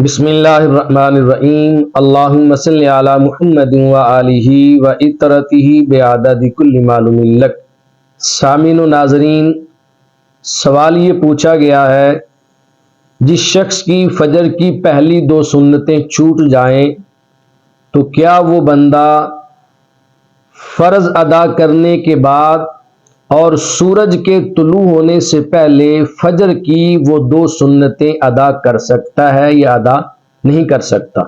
بسم اللہ الرحمن الرحیم اللہم صلی علی محمد و آلہ و اطرتہ بعدد کل معلوم لک۔ سامعین و ناظرین، سوال یہ پوچھا گیا ہے، جس شخص کی فجر کی پہلی 2 سنتیں چھوٹ جائیں تو کیا وہ بندہ فرض ادا کرنے کے بعد اور سورج کے طلوع ہونے سے پہلے فجر کی وہ 2 سنتیں ادا کر سکتا ہے یا ادا نہیں کر سکتا؟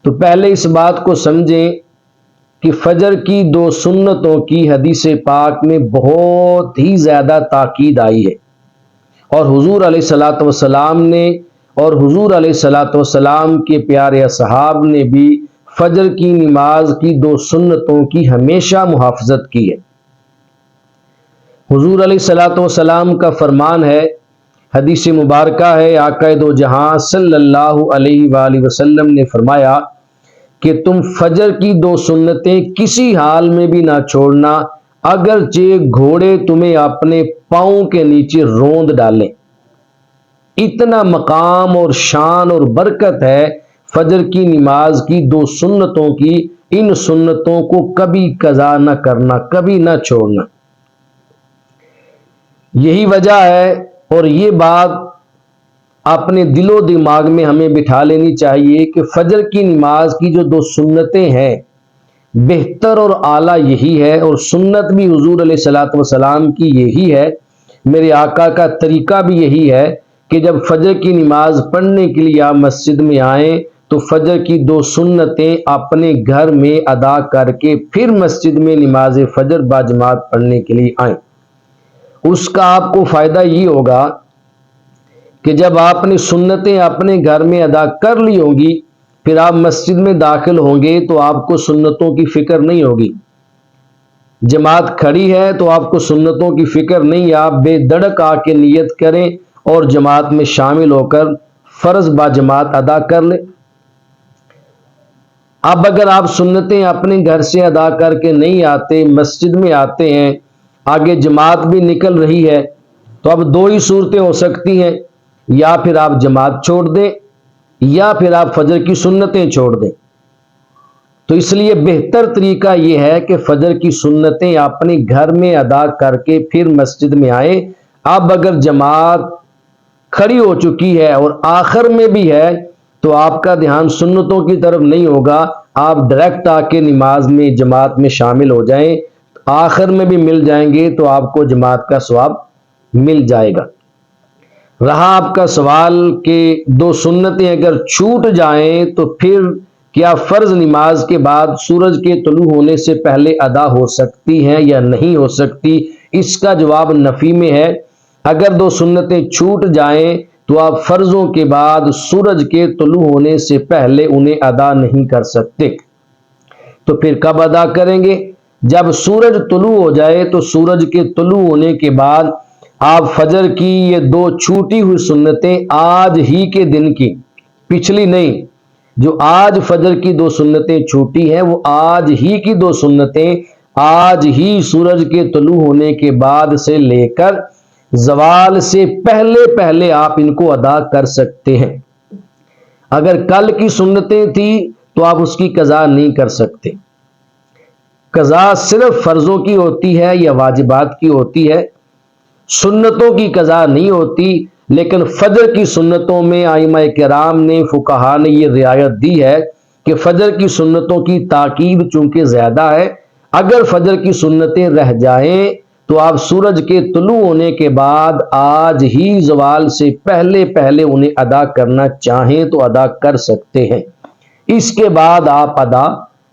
تو پہلے اس بات کو سمجھیں کہ فجر کی 2 سنتوں کی حدیث پاک میں بہت ہی زیادہ تاکید آئی ہے، اور حضور علیہ الصلوۃ والسلام نے اور حضور علیہ الصلوۃ والسلام کے پیارے اصحاب نے بھی فجر کی نماز کی 2 سنتوں کی ہمیشہ محافظت کی ہے۔ حضور علیہ الصلوۃ والسلام کا فرمان ہے، حدیث مبارکہ ہے، آقا دو جہاں صلی اللہ علیہ وآلہ وسلم نے فرمایا کہ تم فجر کی 2 سنتیں کسی حال میں بھی نہ چھوڑنا، اگرچہ گھوڑے تمہیں اپنے پاؤں کے نیچے روند ڈالیں۔ اتنا مقام اور شان اور برکت ہے فجر کی نماز کی 2 سنتوں کی۔ ان سنتوں کو کبھی قضا نہ کرنا، کبھی نہ چھوڑنا۔ یہی وجہ ہے، اور یہ بات اپنے دل و دماغ میں ہمیں بٹھا لینی چاہیے کہ فجر کی نماز کی جو 2 سنتیں ہیں، بہتر اور اعلیٰ یہی ہے، اور سنت بھی حضور علیہ الصلوۃ والسلام کی یہی ہے، میرے آقا کا طریقہ بھی یہی ہے کہ جب فجر کی نماز پڑھنے کے لیے آپ مسجد میں آئیں تو فجر کی 2 سنتیں اپنے گھر میں ادا کر کے پھر مسجد میں نماز فجر باجماعت پڑھنے کے لیے آئیں۔ اس کا آپ کو فائدہ یہ ہوگا کہ جب آپ نے سنتیں اپنے گھر میں ادا کر لی ہوں گی، پھر آپ مسجد میں داخل ہوں گے تو آپ کو سنتوں کی فکر نہیں ہوگی۔ جماعت کھڑی ہے تو آپ کو سنتوں کی فکر نہیں، آپ بے دڑک آ کے نیت کریں اور جماعت میں شامل ہو کر فرض باجماعت ادا کر لیں۔ اب اگر آپ سنتیں اپنے گھر سے ادا کر کے نہیں آتے، مسجد میں آتے ہیں، آگے جماعت بھی نکل رہی ہے، تو اب 2 ہی صورتیں ہو سکتی ہیں، یا پھر آپ جماعت چھوڑ دیں یا پھر آپ فجر کی سنتیں چھوڑ دیں۔ تو اس لیے بہتر طریقہ یہ ہے کہ فجر کی سنتیں اپنے گھر میں ادا کر کے پھر مسجد میں آئیں۔ اب اگر جماعت کھڑی ہو چکی ہے اور آخر میں بھی ہے تو آپ کا دھیان سنتوں کی طرف نہیں ہوگا، آپ ڈائریکٹ آ کے نماز میں جماعت میں شامل ہو جائیں، آخر میں بھی مل جائیں گے تو آپ کو جماعت کا ثواب مل جائے گا۔ رہا آپ کا سوال کہ 2 سنتیں اگر چھوٹ جائیں تو پھر کیا فرض نماز کے بعد سورج کے طلوع ہونے سے پہلے ادا ہو سکتی ہیں یا نہیں ہو سکتی؟ اس کا جواب نفی میں ہے۔ اگر 2 سنتیں چھوٹ جائیں تو آپ فرضوں کے بعد سورج کے طلوع ہونے سے پہلے انہیں ادا نہیں کر سکتے۔ تو پھر کب ادا کریں گے؟ جب سورج طلوع ہو جائے تو سورج کے طلوع ہونے کے بعد آپ فجر کی یہ 2 چھوٹی ہوئی سنتیں آج ہی کے دن کی، پچھلی نہیں، جو آج فجر کی 2 سنتیں چھوٹی ہیں وہ آج ہی کی 2 سنتیں آج ہی سورج کے طلوع ہونے کے بعد سے لے کر زوال سے پہلے آپ ان کو ادا کر سکتے ہیں۔ اگر کل کی سنتیں تھیں تو آپ اس کی قضا نہیں کر سکتے۔ قضا صرف فرضوں کی ہوتی ہے یا واجبات کی ہوتی ہے، سنتوں کی قضا نہیں ہوتی۔ لیکن فجر کی سنتوں میں ائمہ کرام نے، فقہا نے یہ رعایت دی ہے کہ فجر کی سنتوں کی تاکید چونکہ زیادہ ہے، اگر فجر کی سنتیں رہ جائیں تو آپ سورج کے طلوع ہونے کے بعد آج ہی زوال سے پہلے انہیں ادا کرنا چاہیں تو ادا کر سکتے ہیں، اس کے بعد آپ ادا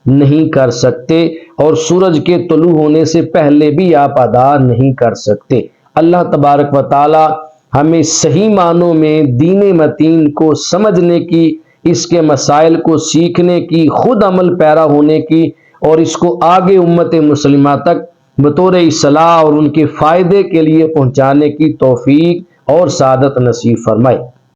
نہیں کر سکتے، اور سورج کے طلوع ہونے سے پہلے بھی آپ ادا نہیں کر سکتے۔ اللہ تبارک و تعالی ہمیں صحیح معنوں میں دین متین کو سمجھنے کی، اس کے مسائل کو سیکھنے کی، خود عمل پیرا ہونے کی، اور اس کو آگے امت مسلمہ تک بطور اصلاح اور ان کے فائدے کے لیے پہنچانے کی توفیق اور سعادت نصیب فرمائے۔